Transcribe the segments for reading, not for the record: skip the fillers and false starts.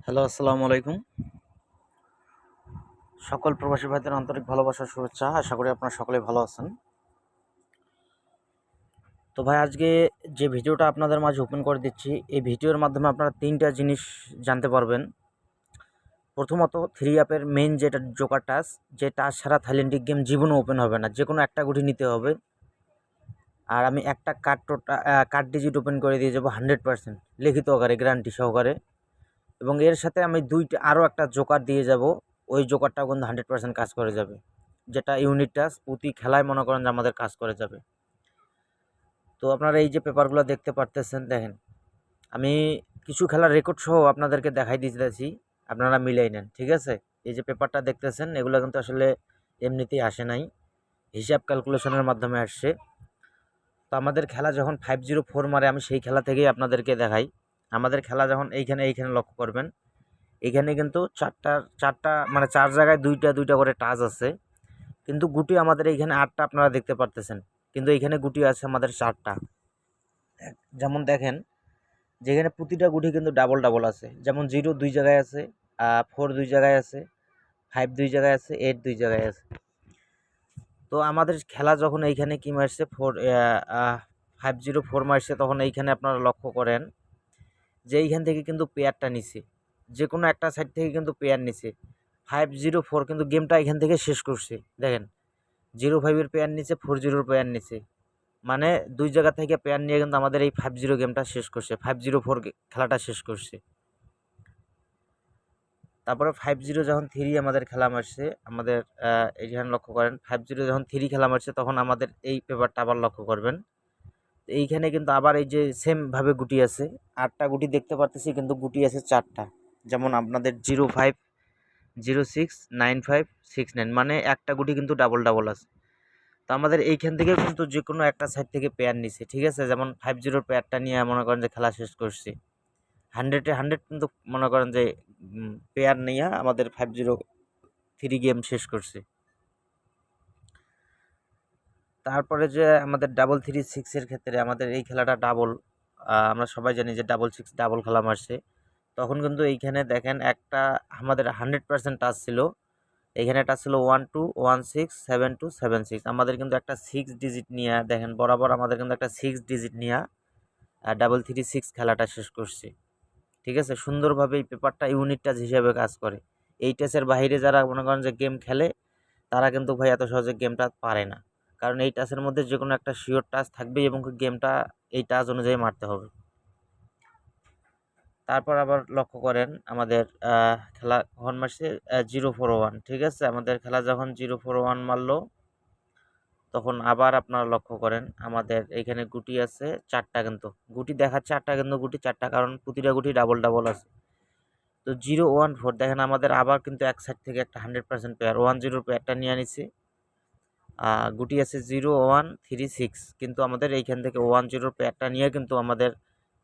Hello, আসসালামু আলাইকুম। সকল প্রবাসী ভাইদের আন্তরিক ভালোবাসা শুভেচ্ছা। আশা করি আপনারা সকলেই ভালো আছেন। তো ভাই, আজকে যে ভিডিওটা আপনাদের মাঝে ওপেন করে দিচ্ছি, এই ভিডিওর মাধ্যমে আপনারা ৩টা জিনিস জানতে পারবেন। প্রথমত, থ্রি অ্যাপের মেইন যেটা জোকার টাস্ক, যে টাস্ক ছাড়া থাইল্যান্ডিক গেম জীবনও ওপেন হবে না। যে কোনো একটা গুটি নিতে হবে। আর আমি একটা কার্ড ডিজিট ওপেন করে দিয়ে যাবো 100% লিখিত আকারে, গ্যারান্টি সহকারে। এবং এর সাথে আমি আরও একটা জোকার দিয়ে যাব। ওই জোকারটাও কিন্তু 100% কাজ করে যাবে, যেটা ইউনিট টাস্ক প্রতি খেলায় মনে করেন যে আমাদের কাজ করে যাবে। তো আপনারা এই যে পেপারগুলো দেখতে পারতেছেন, দেখেন আমি কিছু খেলার রেকর্ড সহ আপনাদেরকে দেখাই দিতেছি, আপনারা মিলাই নেন, ঠিক আছে? এই যে পেপারটা দেখতেছেন, এগুলো কিন্তু আসলে এমনিতেই আসে নাই, হিসাব ক্যালকুলেশনের মাধ্যমে আসছে। তো আমাদের খেলা যখন 504 মারে, আমি সেই খেলা থেকেই আপনাদেরকে দেখাই। আমাদের খেলা যখন এইখানে লক্ষ্য করবেন, এখানে কিন্তু চারটা মানে 4 জায়গায় দুইটা দুইটা করে টাচ আছে, কিন্তু গুটি আমাদের এইখানে 8টা আপনারা দেখতে পারতেছেন, কিন্তু এইখানে গুটি আছে আমাদের 4টা। যেমন দেখেন, যেখানে প্রতিটা গুটি কিন্তু ডাবল ডাবল আছে, যেমন 0 2 জায়গায় আছে, 4 2 জায়গায় আছে, 5 2 জায়গায় আছে, 8 2 জায়গায় আছে। তো আমাদের খেলা যখন এইখানে কি মারছে 504 মারছে, তখন এইখানে আপনারা লক্ষ্য করেন যে এইখান থেকে কিন্তু পেয়ারটা নিছে, যে কোনো একটা সাইড থেকে কিন্তু পেয়ার নিছে। 504 কিন্তু গেমটা এখান থেকে শেষ করছে। দেখেন, 05-এর পেয়ার নিচে, 40-র পেয়ার নিচে, মানে দুই জায়গা থেকে পেয়ার নিয়ে কিন্তু আমাদের এই 50 গেমটা শেষ করছে, 504 খেলাটা শেষ করছে। তারপরে 50 যখন 3 আমাদের খেলা মারছে, আমাদের এইখানে লক্ষ্য করেন 50 যখন 3 খেলা মারছে, তখন আমাদের এই পেপারটা আবার লক্ষ্য করবেন। এইখানে কিন্তু আবার এই যে সেম ভাবে গুটি আছে, 8টা গুটি দেখতে পারতেছি, কিন্তু গুটি আছে 4টা। যেমন আপনাদের 05 06 95 69, মানে একটা গুটি কিন্তু ডাবল ডাবল আছে। তো আমাদের এইখান থেকে কিন্তু যে কোনো একটা সাইড থেকে পেয়ার নিছে, ঠিক আছে? যেমন 50 পেয়ারটা নিয়ে মনে করেন যে খেলা শেষ করছে। 100-এ 100 কিন্তু মনে করেন যে পেয়ার নিয়ে আমাদের 503 গেম শেষ করছে। তারপরে যে আমাদের 336-এর ক্ষেত্রে আমাদের এই খেলাটা ডাবল, আমরা সবাই জানি যে 66 ডাবল খেলা মারছে। তখন কিন্তু এইখানে দেখেন একটা আমাদের 100% টাচ ছিল। এইখানে টাচ ছিল 12167276। আমাদের কিন্তু একটা 6 ডিজিট নিয়ে, দেখেন বরাবর আমাদের কিন্তু একটা 6 ডিজিট নিয়ে 336 খেলাটা শেষ করছে, ঠিক আছে? সুন্দরভাবে এই পেপারটা ইউনিট টাচ হিসেবে কাজ করে। এই টাচের বাইরে যারা মনে করেন যে গেম খেলে, তারা কিন্তু ভাই এত সহজে গেমটা পারে না, কারণ এই টাচের মধ্যে যে কোনো একটা শিওর টাচ থাকবেই এবং গেমটা এই টাচ অনুযায়ী মারতে হবে। তারপর আবার লক্ষ্য করেন আমাদের খেলা কখন মারছে 041, ঠিক আছে? আমাদের খেলা যখন 041 মারলো, তখন আবার আপনারা লক্ষ্য করেন আমাদের এইখানে গুটি আছে 4টা, কিন্তু গুটি দেখাচ্ছে 8টা, কিন্তু গুটি 4টা, কারণ প্রতিটা গুটি ডাবল ডাবল আছে। তো 014 দেখেন আমাদের আবার কিন্তু এক সাইড থেকে একটা 100% পেয়ার 10 পেয়ারটা নিয়ে নিছে। গুটি আছে 0136, কিন্তু আমাদের এইখান থেকে 10 পেয়ারটা নিয়ে কিন্তু আমাদের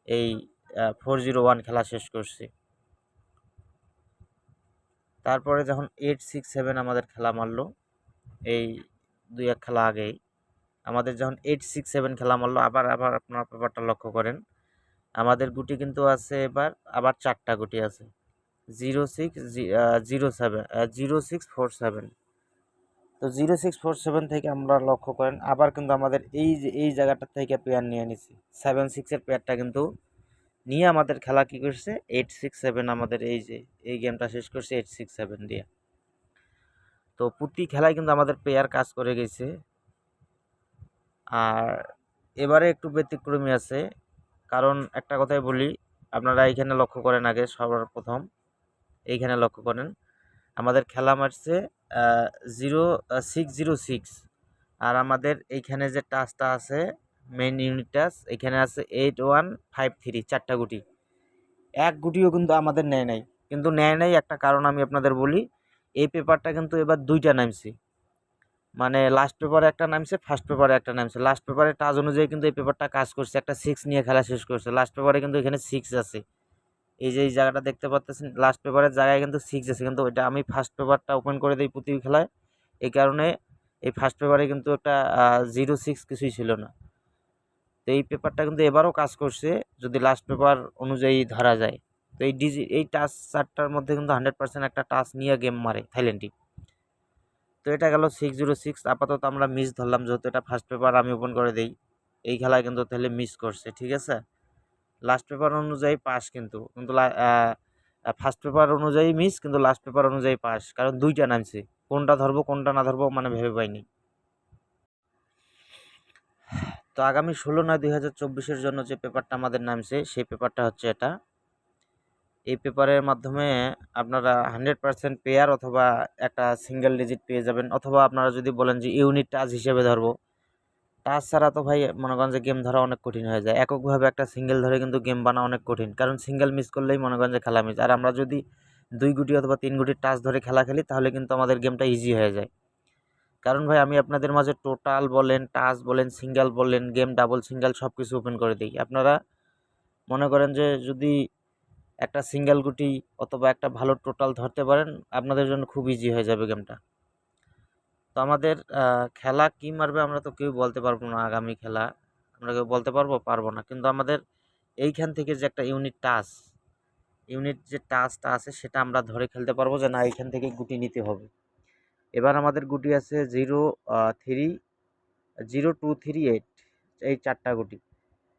এই 401 খেলা শেষ করছে। তারপরে যখন 867 আমাদের খেলা মারলো, এই 2-1 খেলা আগেই আমাদের যখন 867 খেলা মারলো, আবার আপনার ব্যাপারটা লক্ষ্য করেন, আমাদের গুটি কিন্তু আছে এবার আবার 4টা গুটি আছে, 0647। তো 0647 থেকে আমরা লক্ষ্য করেন আবার কিন্তু আমাদের এই যে এই জায়গাটা থেকে পেয়ার নিয়ে নিছি, 76-এর পেয়ারটা কিন্তু নিয়ে আমাদের খেলা কি করছে 867, আমাদের এই যে এই গেমটা শেষ করছে 867 দিয়ে। তো প্রতি খেলায় কিন্তু আমাদের পেয়ার কাজ করে গেছে। আর এবারে একটু ব্যতিক্রমী আছে, কারণ একটা কথাই বলি, আপনারা এইখানে লক্ষ্য করেন, আগে সবার প্রথম এইখানে লক্ষ্য করেন আমাদের খেলা মারছে 0606, আর আমাদের এইখানে যে টাচটা আছে মেইন ইউনিট টাচ, এখানে আছে 8153, 4টা গুটি। এক গুটিও কিন্তু আমাদের নেয় নাই, কিন্তু নেয় নাই একটা কারণ আমি আপনাদের বলি, এই পেপারটা কিন্তু এবার 2টা নামছে, মানে লাস্ট পেপারে একটা নামছে, ফার্স্ট পেপারে একটা নামছে। লাস্ট পেপারে টাচ অনুযায়ী কিন্তু এই পেপারটা কাজ করছে, একটা 6 নিয়ে খেলা শেষ করছে। লাস্ট পেপারে কিন্তু এখানে 6 আছে, এই যে এই জায়গাটা দেখতে পাচ্ছেন, লাস্ট পেপারের জায়গায় কিন্তু 6 আছে, কিন্তু ওইটা আমি ফার্স্ট পেপারটা ওপেন করে দিই প্রতি খেলায়, এই কারণে এই ফার্স্ট পেপারে কিন্তু একটা 06 কিছুই ছিল না। তো এই পেপারটা কিন্তু এবারও কাজ করছে, যদি লাস্ট পেপার অনুযায়ী ধরা যায়। তো এই টাচ 4টার মধ্যে কিন্তু 100% একটা টাচ নিয়ে গেম মারে থাইল্যান্ডই। তো এটা গেল 606। আপাতত আমরা মিস ধরলাম, যেহেতু এটা ফার্স্ট পেপার আমি ওপেন করে দিই। এই খেলায় কিন্তু তাহলে মিস করছে, ঠিক আছে। লাস্ট পেপার অনুযায়ী পাস, কিন্তু ফার্স্ট পেপার অনুযায়ী মিস, কিন্তু লাস্ট পেপার অনুযায়ী পাস, কারণ দুইটা নামছে। কোনটা ধরবো কোনটা না ধরবো মানে ভেবে পাইনি। তো আগামী 16/9/2024 জন্য যে পেপারটা আমাদের নামছে সেই পেপারটা হচ্ছে এটা। এই পেপারের মাধ্যমে আপনারা 100% পেয়ার অথবা একটা সিঙ্গেল ডিজিট পেয়ে যাবেন, অথবা আপনারা যদি বলেন যে ইউনিট টাচ হিসেবে ধরবো। টাচ ছাড়া তো ভাই মনে করেন যে গেম ধরা অনেক কঠিন হয়ে যায়। এককভাবে একটা সিঙ্গেল ধরে কিন্তু গেম বানা অনেক কঠিন, কারণ সিঙ্গেল মিস করলেই মনে করেন যে খেলা মিস। আর আমরা যদি 2 গুটি অথবা 3 গুটির টাচ ধরে খেলা খেলি তাহলে কিন্তু আমাদের গেমটা ইজি হয়ে যায়। কারণ ভাই আমি আপনাদের মাঝে টোটাল বলেন, টাচ বলেন, সিঙ্গেল বলেন, গেম ডাবল সিঙ্গেল সব কিছু ওপেন করে দিই। আপনারা মনে করেন যে যদি একটা সিঙ্গেল গুটি অথবা একটা ভালো টোটাল ধরতে পারেন, আপনাদের জন্য খুব ইজি হয়ে যাবে গেমটা। তো আমাদের খেলা কি মারবে আমরা তো কেউ বলতে পারবো না। আগামী খেলা আমরা কেউ বলতে পারবো না, কিন্তু আমাদের এইখান থেকে যে একটা ইউনিট যে টাচটা আছে সেটা আমরা ধরে খেলতে পারবো যে না এইখান থেকে গুটি নিতে হবে। এবার আমাদের গুটি আছে 0, 2, 3, 8, এই 4টা গুটি।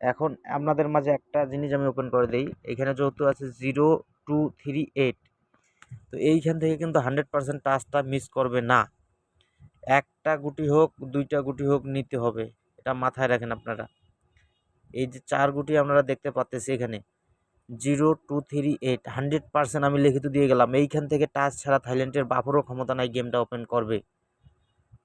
এখন আপনাদের মাঝে একটা জিনিস আমি ওপেন করে দিই। এখানে যেহেতু আছে 0, 2, 3, 8, তো এইখান থেকে কিন্তু 100% টাচটা মিস করবে না। একটা গুটি হোক 2টা গুটি হোক নিতে হবে, এটা মাথায় রাখেন আপনারা। এই যে 4 গুটি আপনারা দেখতে পাচ্ছেন এখানে 0, 2, 3, 8, 100% আমি লিখিত দিয়ে গেলাম। এইখান থেকে টাচ ছাড়া থাইল্যান্ডের বাপরও ক্ষমতা নাই গেমটা ওপেন করবে।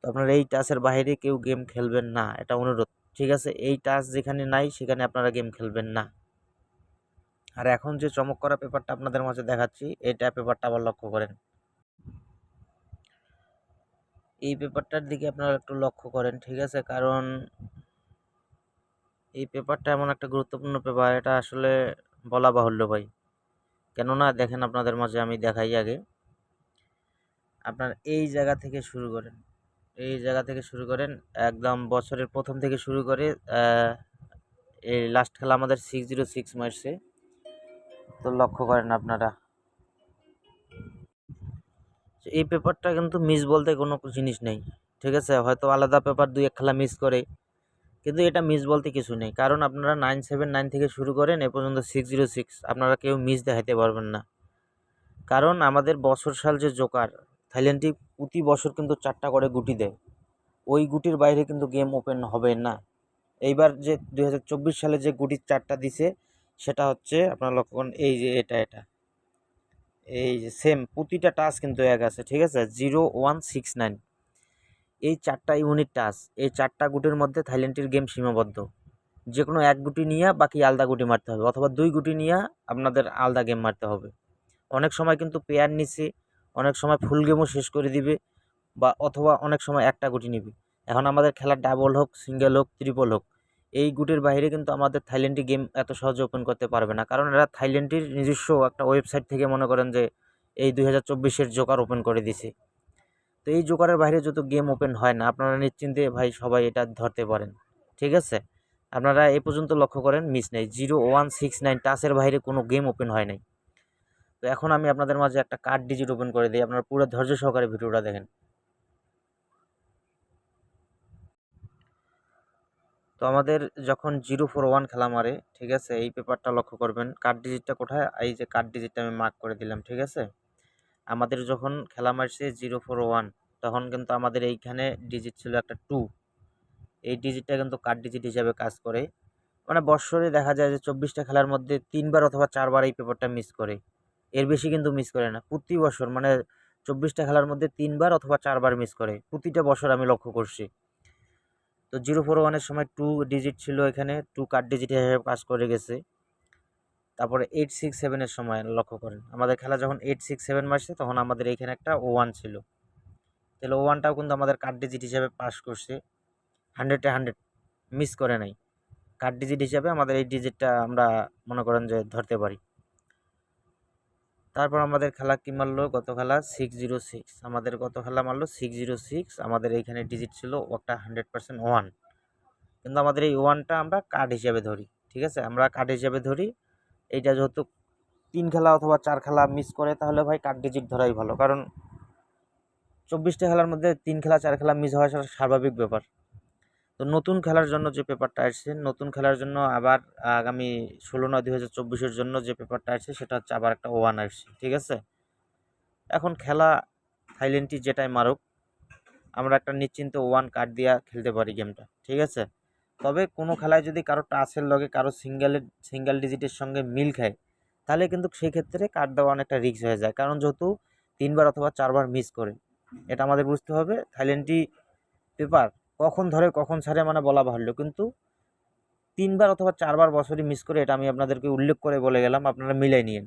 তো আপনারা এই টাচের বাইরে কেউ গেম খেলবেন না, এটা অনুরোধ, ঠিক আছে। এই টাচ যেখানে নাই সেখানে আপনারা গেম খেলবেন না। আর এখন যে চমক করা পেপারটা আপনাদের মাঝে দেখাচ্ছি, এটা পেপারটা আবার লক্ষ্য করেন। এই পেপারটার দিকে আপনারা একটু লক্ষ্য করেন, ঠিক আছে। কারণ এই পেপারটা এমন একটা গুরুত্বপূর্ণ পেপার, এটা আসলে বলা বাহুল্য ভাই। কেননা দেখেন আপনাদের মাঝে আমি দেখাই আগে। আপনার এই জায়গা থেকে শুরু করেন, এই জায়গা থেকে শুরু করেন, একদম বছরের প্রথম থেকে শুরু করে এই লাস্ট খেলা আমাদের 606 মারছে। তো লক্ষ্য করেন আপনারা, এই পেপারটা কিন্তু মিস বলতে কোনো জিনিস নেই, ঠিক আছে। হয়তো আলাদা পেপার 2-1 খেলা মিস করে, কিন্তু এটা মিস বলতে কিছু নেই। কারণ আপনারা 979 থেকে শুরু করেন এ পর্যন্ত 606, আপনারা কেউ মিস দেখাতে পারবেন না। কারণ আমাদের বছর সাল যে জোকার, থাইল্যান্ডটি প্রতি বছর কিন্তু 4টা করে গুটি দেয়। ওই গুটির বাইরে কিন্তু গেম ওপেন হবে না। এইবার যে 2024 সালে যে গুটির 4টা দিছে সেটা হচ্ছে আপনারা লক্ষ্য করেন, এই যে এটা এই যে সেম প্রতিটা টাচ কিন্তু এক আছে, ঠিক আছে। 0169 এই 4টা ইউনিট টাচ, এই 4টা গুটির মধ্যে থাইল্যান্ডের গেম সীমাবদ্ধ। যে কোনো এক গুটি নিয়ে বাকি আলাদা গুটি মারতে হবে, অথবা 2 গুটি নিয়ে আপনাদের আলাদা গেম মারতে হবে। অনেক সময় কিন্তু পেয়ার নিচ্ছে, অনেক সময় ফুল গেমও শেষ করে দিবে, বা অথবা অনেক সময় একটা গুটি নিবে। এখন আমাদের খেলার ডাবল হোক, সিঙ্গেল হোক, ট্রিপল হোক, এই গুটির বাইরে কিন্তু আমাদের থাইল্যান্ডি গেম এত সহজে ওপেন করতে পারবে না। কারণ এরা থাইল্যান্ডের নিজস্ব একটা ওয়েবসাইট থেকে মনে করেন যে এই 2024-এর জোকার ওপেন করে দিছে। তো এই জোকারের বাইরে যত গেম ওপেন হয় না, আপনারা নিশ্চিন্তে ভাই সবাই এটা ধরতে পারেন, ঠিক আছে। আপনারা এই পর্যন্ত লক্ষ্য করেন মিস নেই, 0169 টাচের বাইরে কোনো গেম ওপেন হয় নাই। তো এখন আমি আপনাদের মাঝে একটা কার্ড ডিজিট ওপেন করে দিই, আপনারা পুরো ধৈর্য সহকারে ভিডিওটা দেখেন। তো আমাদের যখন 041 খেলা মারে, ঠিক আছে, এই পেপারটা লক্ষ্য করবেন। কার্ড ডিজিটটা কোথায়, এই যে কার্ড ডিজিটটা আমি মার্ক করে দিলাম, ঠিক আছে। আমাদের যখন খেলা মারছে 041, তখন কিন্তু আমাদের এইখানে ডিজিট ছিল একটা 2। এই ডিজিটটা কিন্তু কার্ড ডিজিট হিসাবে কাজ করে। মানে বৎসরে দেখা যায় যে 24টা খেলার মধ্যে 3বার অথবা 4বার এই পেপারটা মিস করে, এর বেশি কিন্তু মিস করে না। প্রতি বছর মানে 24টা খেলার মধ্যে 3বার অথবা 4বার মিস করে, প্রতিটা বছর আমি লক্ষ্য করছি। তো 041-এর সময় 2 ডিজিট ছিল, এখানে 2 কার্ড ডিজিট হিসেবে কাজ করে গেছে। তারপরে 867-এর সময় লক্ষ্য করেন, আমাদের খেলা যখন 867 মারছে তখন আমাদের এইখানে একটা 1 ছিল। তাহলে 1টাও কিন্তু আমাদের কার্ড ডিজিট হিসেবে পাস করছে, 100-এ 100 মিস করে নাই। কার্ড ডিজিট হিসাবে আমাদের এই ডিজিটটা আমরা মনে করেন যে ধরতে পারি। তারপর আমাদের খেলা কি মারলো, গত খেলা 606, আমাদের গত খেলা মারলো 606। আমাদের এইখানে ডিজিট ছিল একটা 100% 1, কিন্তু আমাদের এই 1টা আমরা কার্ড হিসাবে ধরি, ঠিক আছে। আমরা কার্ড হিসাবে ধরি। এইটা যেহেতু 3 খেলা অথবা 4 খেলা মিস করে তাহলে ভাই কার্ড ডিজিট ধরাই ভালো, কারণ 24টা খেলার মধ্যে 3 খেলা 4 খেলা মিস হওয়া সেটা স্বাভাবিক ব্যাপার। তো নতুন খেলার জন্য যে পেপারটা আসছে, নতুন খেলার জন্য আবার আগামী 16/9/2024 জন্য যে পেপারটা আসছে সেটা হচ্ছে আবার একটা ওয়ান আসছে, ঠিক আছে। এখন খেলা থাইল্যান্ডটি যেটাই মারুক, আমরা একটা নিশ্চিন্ত ওয়ান কার্ড দিয়া খেলতে পারি গেমটা, ঠিক আছে। তবে কোনো খেলায় যদি কারো টাচের লগে কারো সিঙ্গেল ডিজিটের সঙ্গে মিল খায়, তাহলে কিন্তু সেই ক্ষেত্রে কার্ড দেওয়া অনেকটা রিস্ক হয়ে যায়, কারণ যেহেতু 3বার অথবা 4বার মিস করে। এটা আমাদের বুঝতে হবে। থাইল্যান্ডটি পেপার কখন ধরে কখন ছাড়ে মানে বলা বাহুল্য, কিন্তু 3বার অথবা 4বার বছরই মিস করে, এটা আমি আপনাদেরকে উল্লেখ করে বলে গেলাম, আপনারা মিলাই নিন।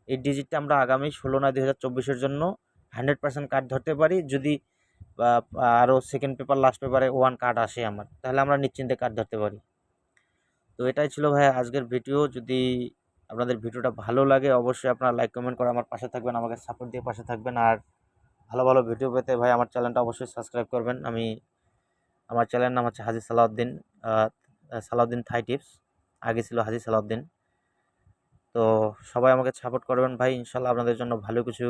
এই ডিজিটটা আমরা আগামী 16/9/2024 জন্য 100% কার্ড ধরতে পারি, যদি আরও সেকেন্ড পেপার লাস্ট পেপারে ওয়ান কার্ড আসে আমার, তাহলে আমরা নিশ্চিন্তে কার্ড ধরতে পারি। তো এটাই ছিল ভাই আজকের ভিডিও। যদি আপনাদের ভিডিওটা ভালো লাগে অবশ্যই আপনারা লাইক কমেন্ট করে আমার পাশে থাকবেন, আমাকে সাপোর্ট দিয়ে পাশে থাকবেন। আর ভালো ভালো ভিডিও পেতে ভাই আমার চ্যানেলটা অবশ্যই সাবস্ক্রাইব করবেন। আমার চ্যানেলের নাম হচ্ছে হাজি সালাউদ্দিন, সালাউদ্দিন থাই টিপস, আগে ছিল হাজি সালাউদ্দিন। তো সবাই আমাকে সাপোর্ট করবেন ভাই, ইনশাল্লাহ আপনাদের জন্য ভালো কিছু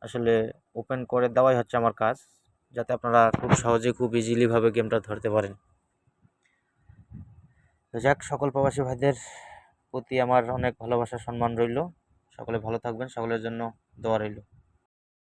আসলে ওপেন করে দেওয়াই হচ্ছে আমার কাজ, যাতে আপনারা খুব সহজে খুব ইজিলিভাবে গেমটা ধরতে পারেন। তো যাক, সকল প্রবাসী ভাইদের প্রতি আমার অনেক ভালোবাসা সম্মান রইল। সকলে ভালো থাকবেন, সকলের জন্য দোয়া রইল।